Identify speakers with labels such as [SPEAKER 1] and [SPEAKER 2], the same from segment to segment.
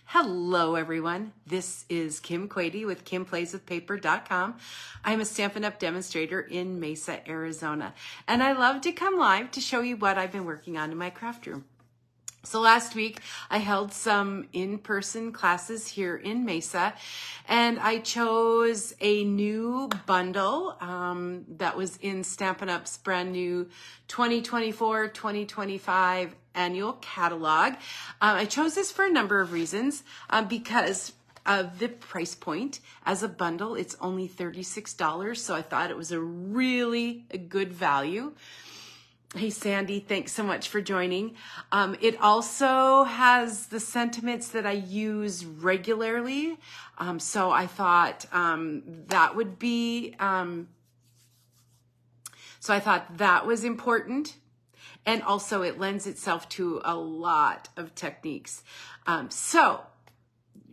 [SPEAKER 1] Hello, everyone. This is Kim Quady with KimPlaysWithPaper.com. I'm a Stampin' Up! Demonstrator in Mesa, Arizona, and I love to come live to show you what I've been working on in my craft room. So last week I held some in-person classes here in Mesa, and I chose a new bundle that was in Stampin' Up's brand new 2024-2025 annual catalog. I chose this for a number of reasons because of the price point. As a bundle, it's only $36, so I thought it was a really good value. Hey, Sandy, thanks so much for joining. It also has the sentiments that I use regularly. So I thought that would be, so I thought that was important. And also it lends itself to a lot of techniques. So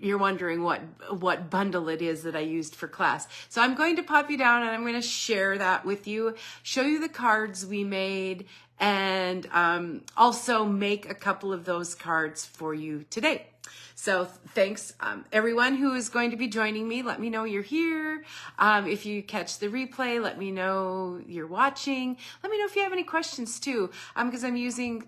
[SPEAKER 1] you're wondering what bundle it is that I used for class. So I'm going to pop you down and I'm going to share that with you, show you the cards we made, and also make a couple of those cards for you today. So thanks everyone who is going to be joining me. Let me know you're here. If you catch the replay, let me know you're watching. Let me know if you have any questions too, because I'm using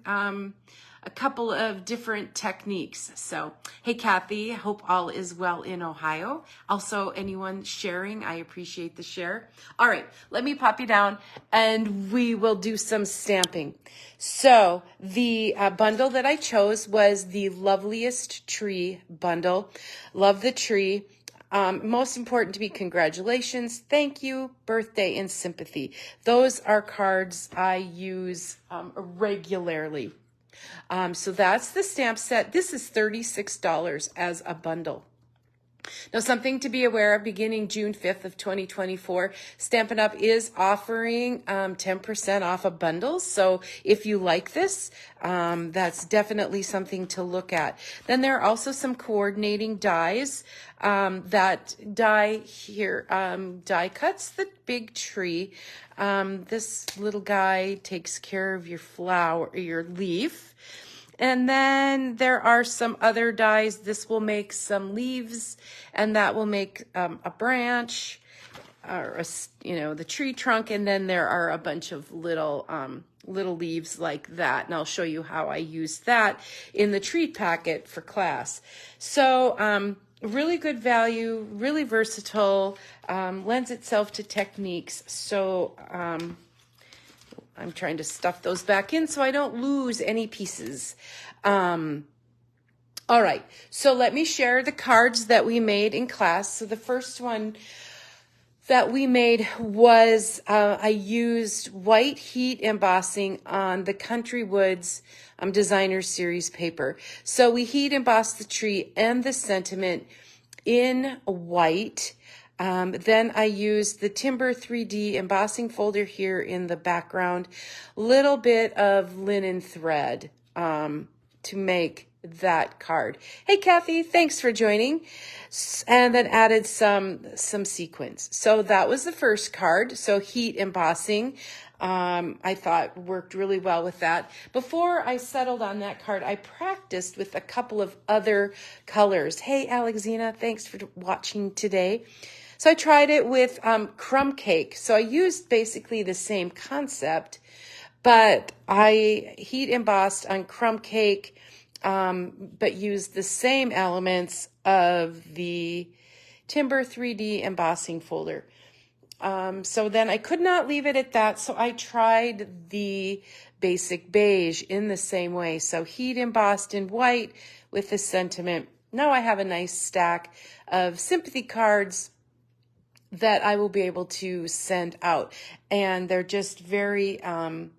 [SPEAKER 1] a couple of different techniques. So, hey, Kathy, hope all is well in Ohio. Also, anyone sharing, I appreciate the share. All right, let me pop you down and we will do some stamping. So, the bundle that I chose was the Loveliest Tree Bundle. Love the tree. Most important to me, congratulations, thank you, birthday, and sympathy. Those are cards I use regularly. So that's the stamp set. This is $36 as a bundle. Now, something to be aware of, beginning June 5th of 2024, Stampin' Up! Is offering 10% off of bundles. So if you like this, that's definitely something to look at. Then there are also some coordinating dies. That die here, die cuts the big tree. This little guy takes care of your flower, your leaf. And then there are some other dies. This will make some leaves, and that will make a branch, or the tree trunk. And then there are a bunch of little leaves like that. And I'll show you how I use that in the tree packet for class. So really good value, really versatile, lends itself to techniques. So I'm trying to stuff those back in so I don't lose any pieces. All right, so let me share the cards that we made in class. So the first one that we made was I used white heat embossing on the Country Woods Designer Series paper. So we heat embossed the tree and the sentiment in white. Then I used the Timber 3D embossing folder here in the background, little bit of linen thread to make that card. Hey, Kathy, thanks for joining. And then added some sequins. So that was the first card. So heat embossing, I thought worked really well with that. Before I settled on that card, I practiced with a couple of other colors. Hey, Alexina, thanks for watching today. So I tried it with crumb cake. So I used basically the same concept, but I heat embossed on crumb cake, but used the same elements of the Timber 3D embossing folder. So then I could not leave it at that, so I tried the basic beige in the same way. So heat embossed in white with the sentiment. Now I have a nice stack of sympathy cards that I will be able to send out. And they're just very, I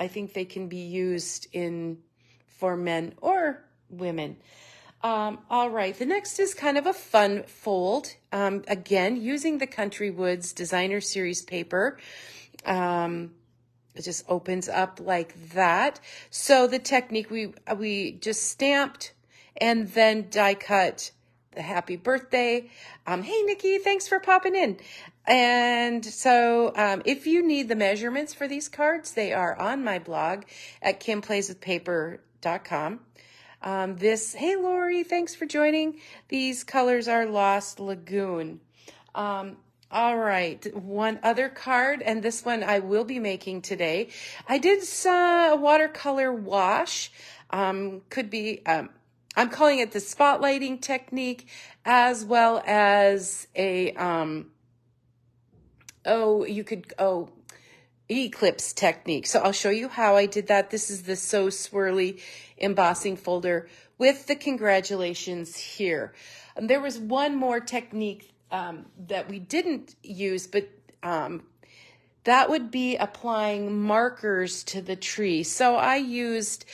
[SPEAKER 1] think they can be used for men or women. All right, the next is kind of a fun fold. Again, using the Country Woods Designer Series paper. It just opens up like that. So the technique, we just stamped and then die cut the happy birthday. Hey, Nikki, thanks for popping in. And so if you need the measurements for these cards, they are on my blog at KimPlaysWithPaper.com. Hey Lori, thanks for joining. These colors are Lost Lagoon. All right, one other card, and this one I will be making today. I did a watercolor wash. Could be, I'm calling it the spotlighting technique, as well as a, eclipse technique. So I'll show you how I did that. This is the So Swirly embossing folder with the congratulations here. There was one more technique that we didn't use, but that would be applying markers to the tree. So I used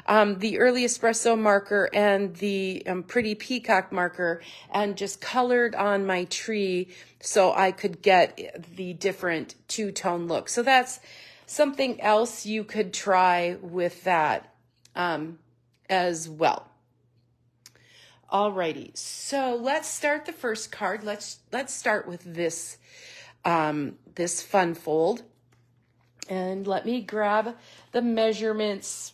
[SPEAKER 1] the Early Espresso marker and the Pretty Peacock marker and just colored on my tree so I could get the different two-tone look. So that's something else you could try with that as well. Alrighty, so let's start the first card. Let's start with this this fun fold, and let me grab the measurements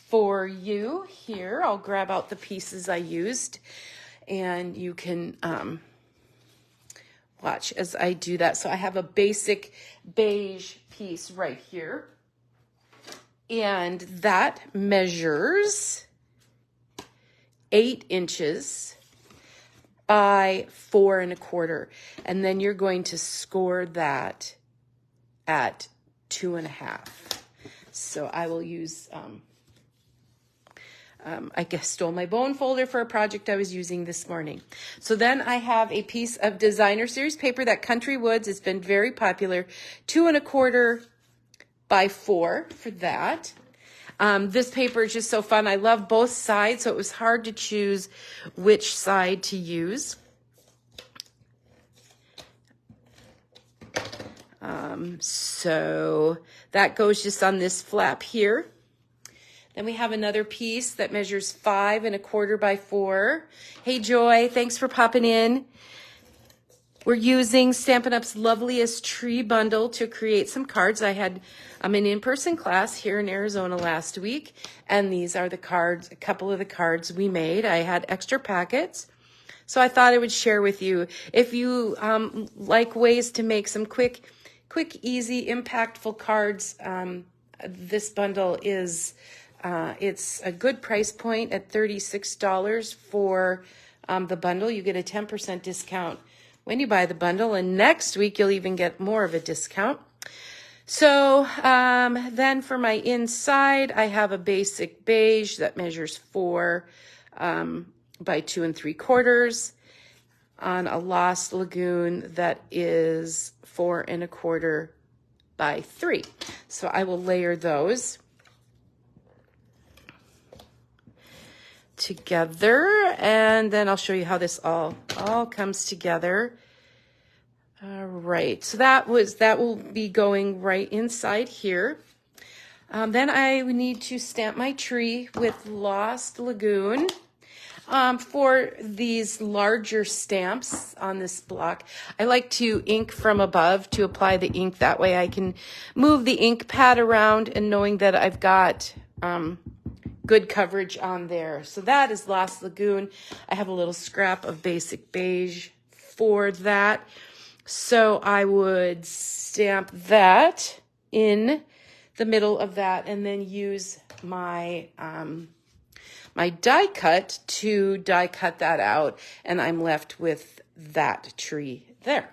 [SPEAKER 1] for you here. I'll grab out the pieces I used, and you can watch as I do that. So I have a basic beige piece right here, and that measures 8 inches by 4 1/4. And then you're going to score that at 2 1/2. So I will use, I guess, stole my bone folder for a project I was using this morning. So then I have a piece of designer series paper, that Country Woods. It's been very popular. 2 1/4 by 4 for that. This paper is just so fun. I love both sides, so it was hard to choose which side to use. So that goes just on this flap here. Then we have another piece that measures 5 1/4 by 4. Hey Joy, thanks for popping in. We're using Stampin' Up's Loveliest Tree Bundle to create some cards. I had an in-person class here in Arizona last week, and these are the cards, a couple of the cards we made. I had extra packets, so I thought I would share with you. If you like ways to make some quick, easy, impactful cards, this bundle is, it's a good price point at $36 for the bundle. You get a 10% discount when you buy the bundle, and next week you'll even get more of a discount. So then for my inside, I have a basic beige that measures 4 by 2 3/4 on a Lost Lagoon that is 4 1/4 by 3. So I will layer those together, and then I'll show you how this all comes together. All right, so that will be going right inside here. Then I need to stamp my tree with Lost Lagoon. For these larger stamps on this block, I like to ink from above to apply the ink. That way I can move the ink pad around and knowing that I've got good coverage on there. So that is Lost Lagoon. I have a little scrap of basic beige for that. So I would stamp that in the middle of that and then use my my die cut to die cut that out, and I'm left with that tree there.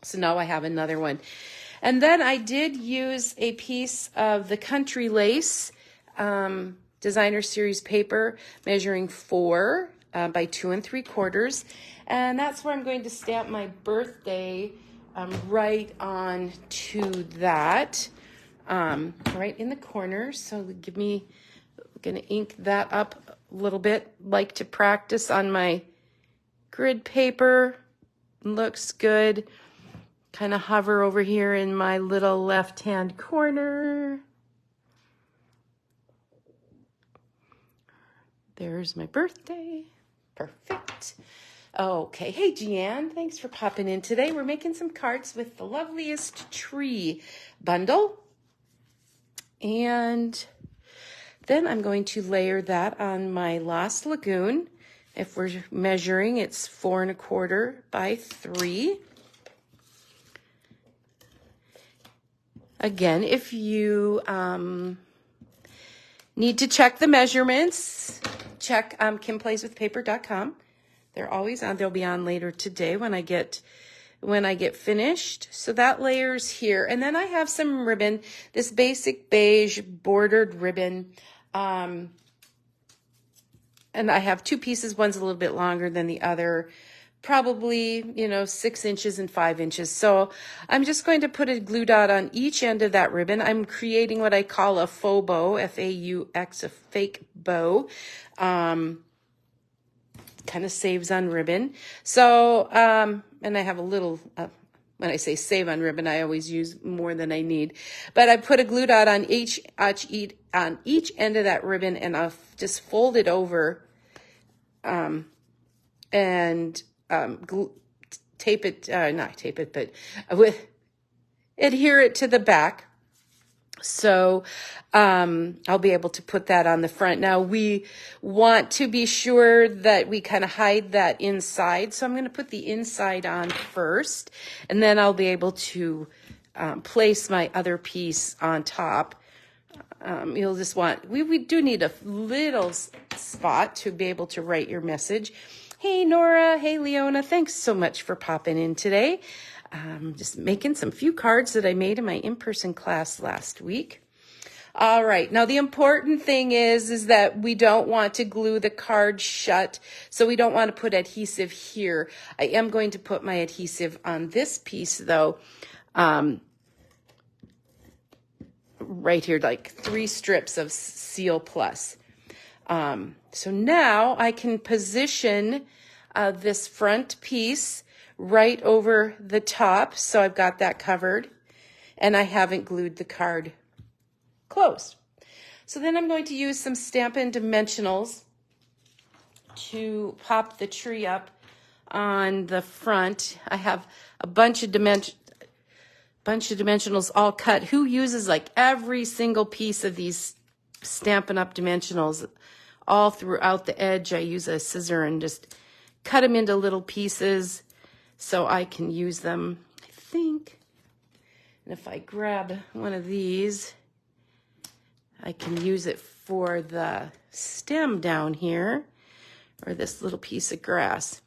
[SPEAKER 1] So now I have another one. And then I did use a piece of the Country Lace designer series paper measuring 4 by 2 3/4, and that's where I'm going to stamp my birthday right on to that, right in the corner. So I'm gonna ink that up a little bit. Like to practice on my grid paper. Looks good. Kind of hover over here in my little left-hand corner. There's my birthday. Perfect. Okay. Hey, Jeanne. Thanks for popping in today. We're making some cards with the Loveliest Tree Bundle. And Then I'm going to layer that on my Lost Lagoon. If we're measuring, it's 4 1/4 by 3. Again, if you need to check the measurements, check kimplayswithpaper.com. They're always on. They'll be on later today when I get finished. So that layers here. And then I have some ribbon, this basic beige bordered ribbon. And I have 2 pieces. One's a little bit longer than the other, probably, 6 inches and 5 inches. So I'm just going to put a glue dot on each end of that ribbon. I'm creating what I call a faux bow, F-A-U-X, a fake bow. Kind of saves on ribbon. So, and I have a little, when I say save on ribbon, I always use more than I need. But I put a glue dot on each end of that ribbon, and I'll just fold it over and tape it, not tape it, but adhere it to the back. So I'll be able to put that on the front. Now we want to be sure that we kind of hide that inside. So I'm going to put the inside on first, and then I'll be able to place my other piece on top. You'll just want, we do need a little spot to be able to write your message. Hey, Nora. Hey, Leona. Thanks so much for popping in today. Just making some few cards that I made in my in-person class last week. All right. Now, the important thing is that we don't want to glue the card shut. So we don't want to put adhesive here. I am going to put my adhesive on this piece, though. Right here, like 3 strips of Seal Plus. So now I can position this front piece right over the top. So I've got that covered, and I haven't glued the card closed. So then I'm going to use some Stampin' Dimensionals to pop the tree up on the front. I have a bunch of dimensionals all cut. Who uses like every single piece of these Stampin' Up! Dimensionals all throughout the edge? I use a scissor and just cut them into little pieces so I can use them, I think. And if I grab one of these, I can use it for the stem down here, or this little piece of grass.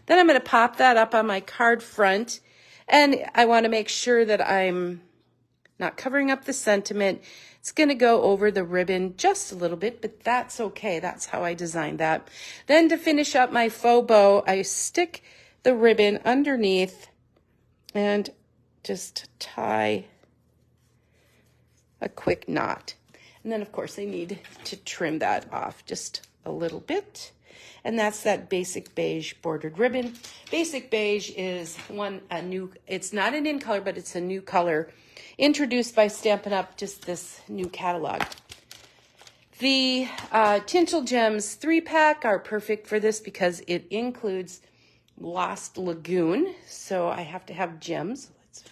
[SPEAKER 1] Then I'm going to pop that up on my card front, and I want to make sure that I'm not covering up the sentiment. It's going to go over the ribbon just a little bit, but that's okay. That's how I designed that. Then to finish up my faux bow, I stick the ribbon underneath and just tie a quick knot. And then, of course, I need to trim that off just a little bit. And that's that basic beige bordered ribbon. Basic beige is it's not an in color, but it's a new color introduced by Stampin' Up, just this new catalog. The Tinsel Gems 3-pack are perfect for this because it includes Lost Lagoon. So I have to have gems. Let's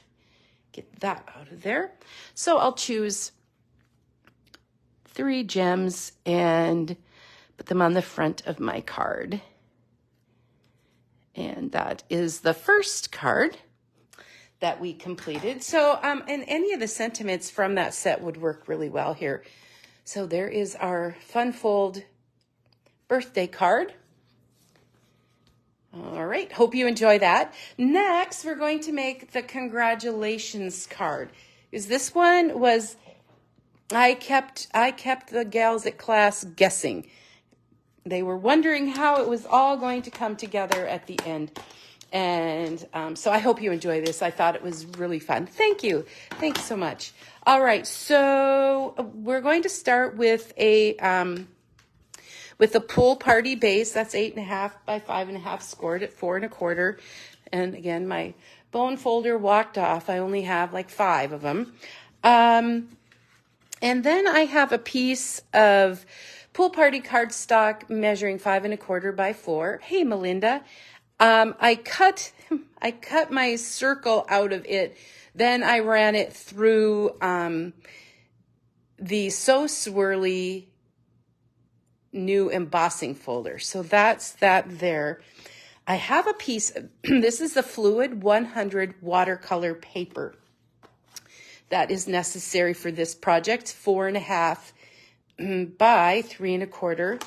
[SPEAKER 1] get that out of there. So I'll choose 3 gems and put them on the front of my card. And that is the first card that we completed. So, and any of the sentiments from that set would work really well here. So there is our Fun Fold birthday card. All right, hope you enjoy that. Next, we're going to make the congratulations card. Because this one was, I kept the gals at class guessing. They were wondering how it was all going to come together at the end. And so I hope you enjoy this. I thought it was really fun. Thank you. Thanks so much. All right, so we're going to start with a pool party base. That's 8.5 by 5.5, scored at 4 1/4. And again, my bone folder walked off. I only have like 5 of them. And then I have a piece of pool party cardstock measuring 5 1/4 by 4. Hey, Melinda. I cut my circle out of it. Then I ran it through the So Swirly new embossing folder. So that's that there. I have a piece, this is the Fluid 100 watercolor paper that is necessary for this project, 4.5 by 3.25.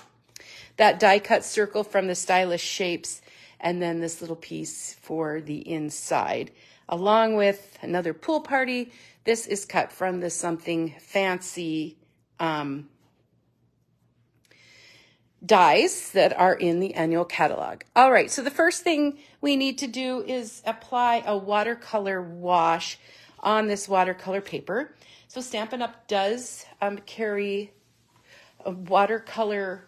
[SPEAKER 1] That die cut circle from the Stylish Shapes, and then this little piece for the inside, along with another pool party. This is cut from the Something Fancy dies that are in the annual catalog. All right, so the first thing we need to do is apply a watercolor wash on this watercolor paper. So Stampin' Up! Does carry a watercolor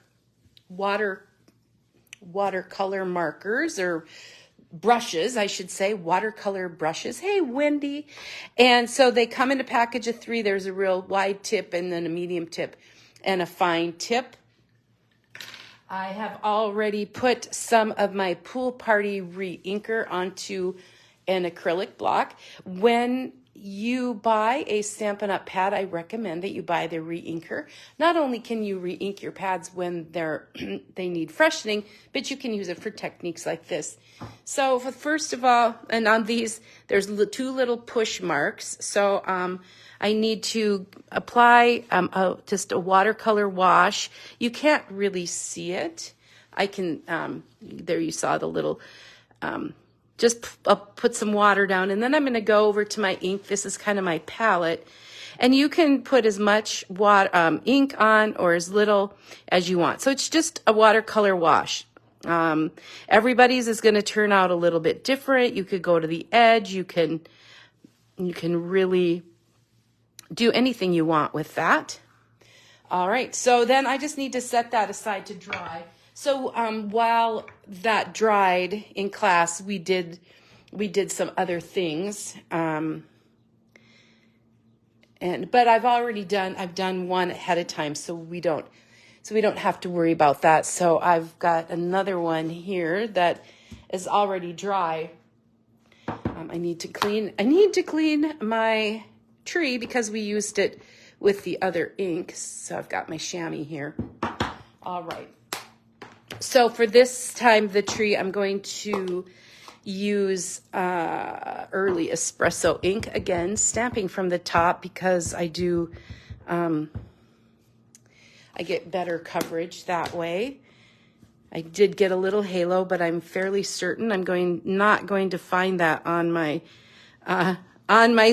[SPEAKER 1] markers, or brushes, I should say, watercolor brushes. Hey, Wendy. And so they come in a package of 3. There's a real wide tip, and then a medium tip, and a fine tip. I have already put some of my Pool Party re-inker onto an acrylic block. When you buy a Stampin' Up! Pad, I recommend that you buy the re-inker. Not only can you re-ink your pads when they need freshening, but you can use it for techniques like this. So first of all, and on these, there's 2 little push marks. So I need to apply just a watercolor wash. You can't really see it. I can, there you saw the little, just put some water down, and then I'm going to go over to my ink. This is kind of my palette, and you can put as much ink on or as little as you want. So it's just a watercolor wash. Everybody's is going to turn out a little bit different. You could go to the edge. You can really do anything you want with that. All right, so then I just need to set that aside to dry. So while that dried in class, we did some other things. But I've done one ahead of time, so we don't have to worry about that. So I've got another one here that is already dry. I need to clean my tree because we used it with the other ink. So I've got my chamois here. All right. So for this time, the tree, I'm going to use early espresso ink, again, stamping from the top because I get better coverage that way. I did get a little halo, but I'm fairly certain I'm not going to find that on my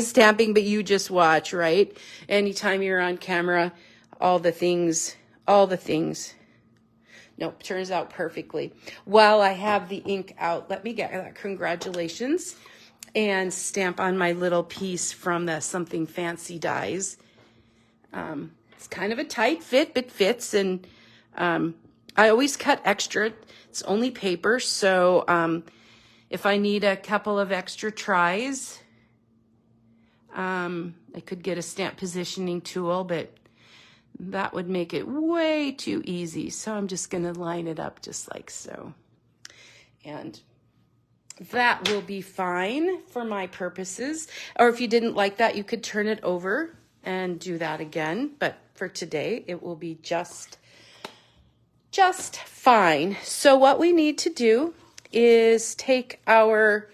[SPEAKER 1] stamping, but you just watch, right? Anytime you're on camera, all the things. Nope, turns out perfectly. While I have the ink out, let me get that congratulations and stamp on my little piece from the Something Fancy dies. It's kind of a tight fit, but fits, and I always cut extra. It's only paper, so if I need a couple of extra tries, I could get a stamp positioning tool, but that would make it way too easy. So I'm just going to line it up just like so. And that will be fine for my purposes. Or if you didn't like that, you could turn it over and do that again. But for today, it will be just fine. So what we need to do is take our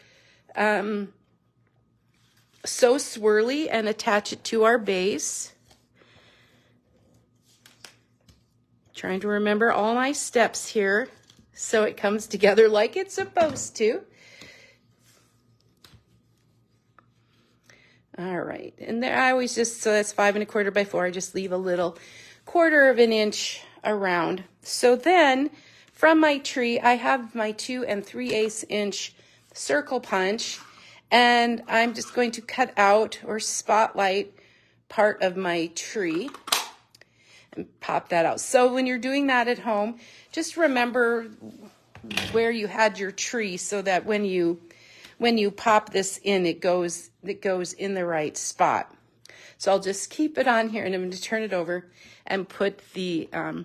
[SPEAKER 1] So Swirly and attach it to our base. Trying to remember all my steps here so it comes together like it's supposed to. All right, and there I always so that's 5 1/4 by 4. I just leave a little 1/4 of an inch around. So then from my tree, I have my 2 3/8 inch circle punch, and I'm just going to cut out or spotlight part of my tree and pop that out. So when you're doing that at home, just remember where you had your tree so that when you pop this in, it goes in the right spot. So I'll just keep it on here, and I'm going to turn it over and put the, and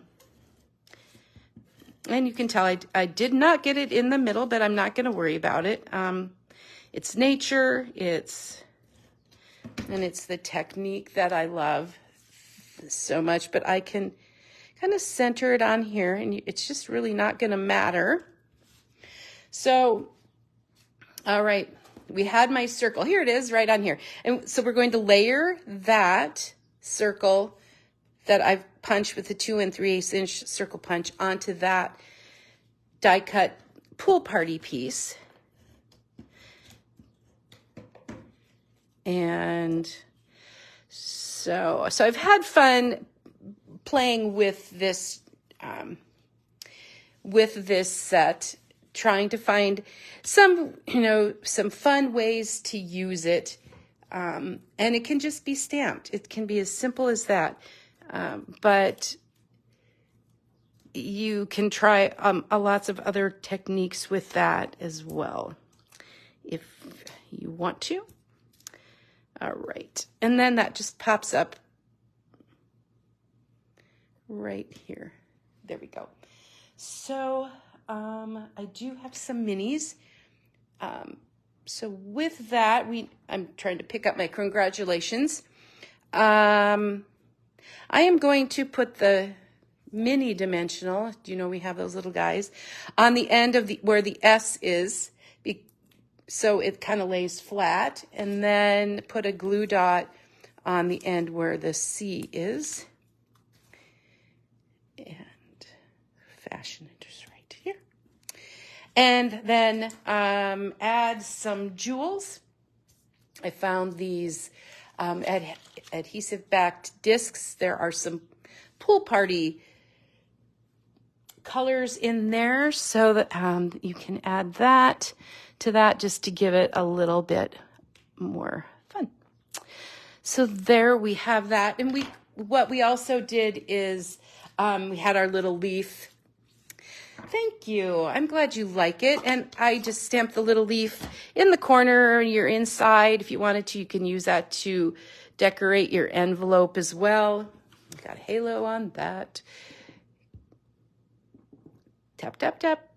[SPEAKER 1] you can tell I did not get it in the middle, but I'm not going to worry about it. It's nature, it's the technique that I love so much, but I can kind of center it on here, and it's just really not going to matter. So, all right, we had my circle. Here it is right on here. And so we're going to layer that circle that I've punched with the 2 3/8 inch circle punch onto that die cut pool party piece. And so I've had fun playing with this set, trying to find some fun ways to use it. And it can just be stamped. It can be as simple as that. But you can try lots of other techniques with that as well, if you want to. All right. And then that just pops up right here. There we go. So I do have some minis. So with that, I'm trying to pick up my congratulations. I am going to put the mini dimensional, do you know we have those little guys, on the end of where the S is, so it kind of lays flat, and then put a glue dot on the end where the C is. And fashion it just right here. And then add some jewels. I found these adhesive-backed discs. There are some pool party colors in there, so that you can add that to that just to give it a little bit more fun. So there we have that. And what we also did is we had our little leaf. Thank you. I'm glad you like it. And I just stamped the little leaf in the corner. You're inside. If you wanted to, you can use that to decorate your envelope as well. Got a halo on that. Tap, tap, tap.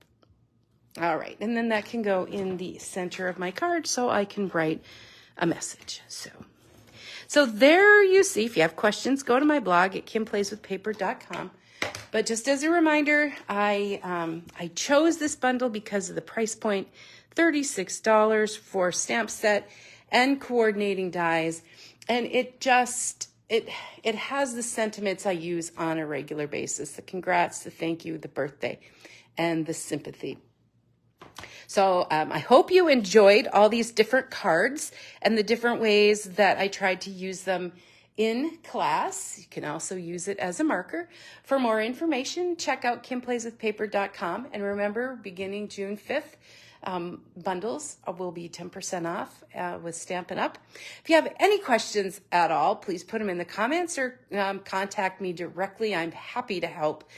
[SPEAKER 1] All right. And then that can go in the center of my card so I can write a message. So there you see. If you have questions, go to my blog at kimplayswithpaper.com. But just as a reminder, I chose this bundle because of the price point, $36 for stamp set and coordinating dies. And it has the sentiments I use on a regular basis: the congrats, the thank you, the birthday, and the sympathy. So I hope you enjoyed all these different cards and the different ways that I tried to use them in class. You can also use it as a marker. For more information, check out kimplayswithpaper.com. And remember, beginning June 5th, bundles will be 10% off with Stampin' Up. If you have any questions at all, please put them in the comments or contact me directly. I'm happy to help.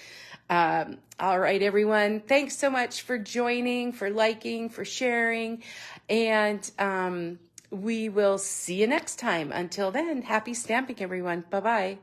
[SPEAKER 1] All right, everyone. Thanks so much for joining, for liking, for sharing. And we will see you next time. Until then, happy stamping, everyone. Bye-bye.